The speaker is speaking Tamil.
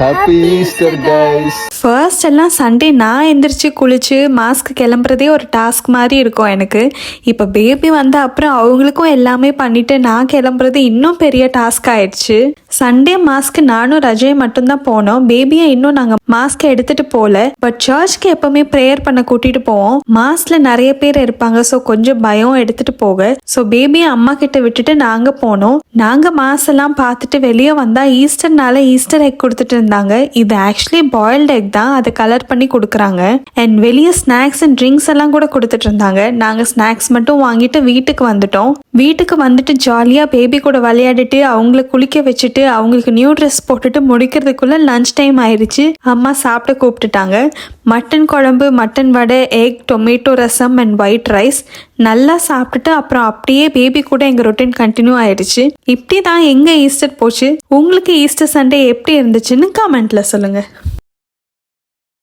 Happy Easter guys. ஃபர்ஸ்ட் எல்லாம் சண்டே நான் எந்திரிச்சு குளிச்சு மாஸ்க் கிளம்புறதே ஒரு டாஸ்க் மாதிரி இருக்கும் எனக்கு. இப்போ பேபி வந்த அப்புறம் அவங்களுக்கும் எல்லாமே பண்ணிட்டு நான் கிளம்புறது இன்னும் பெரிய டாஸ்க் ஆயிடுச்சு. சண்டே மாஸ்க் நானும் ரஜய் மட்டும்தான் போனோம். பேபியை இன்னும் நாங்கள் மாஸ்க் எடுத்துட்டு போகல. பட் சர்ச்சுக்கு எப்பவுமே ப்ரேயர் பண்ண கூட்டிட்டு போவோம். மாஸ்க்ல நிறைய பேர் இருப்பாங்க, ஸோ கொஞ்சம் பயம் எடுத்துட்டு போக. ஸோ பேபியை அம்மா கிட்ட விட்டுட்டு நாங்க போனோம். நாங்க மாஸ் எல்லாம் பார்த்துட்டு வெளியே வந்தா ஈஸ்டர்னால ஈஸ்டர் எக் கொடுத்துட்டு இருந்தாங்க. இது ஆக்சுவலி பாயில்டு எக் தான், அதை கலர் பண்ணி கொடுக்குறாங்க. அண்ட் வெளியே ஸ்நாக்ஸ் அண்ட் ட்ரிங்க்ஸ் எல்லாம் கூட கொடுத்துட்டு இருந்தாங்க. நாங்க ஸ்நாக்ஸ் மட்டும் வாங்கிட்டு வீட்டுக்கு வந்துட்டோம். வீட்டுக்கு வந்துட்டு ஜாலியா பேபி கூட விளையாடிட்டு அவங்கள குளிக்க வச்சுட்டு அவங்களுக்கு நியூ ட்ரெஸ் போட்டுட்டு முடிக்கிறதுக்குள்ள லஞ்ச் டைம் ஆயிடுச்சு. அம்மா சாப்பிட கூப்பிட்டுட்டாங்க. மட்டன் குழம்பு, mutton vada, egg, tomato rasam and white rice நல்லா சாப்பிட்டுட்டு அப்புறம் அப்படியே பேபி கூட எங்கள் ரொட்டீன் கண்டினியூ ஆயிடுச்சு. இப்படி தான் எங்கள் ஈஸ்டர் போச்சு. உங்களுக்கு ஈஸ்டர் சண்டே எப்படி இருந்துச்சுன்னு கமெண்ட்ல சொல்லுங்க.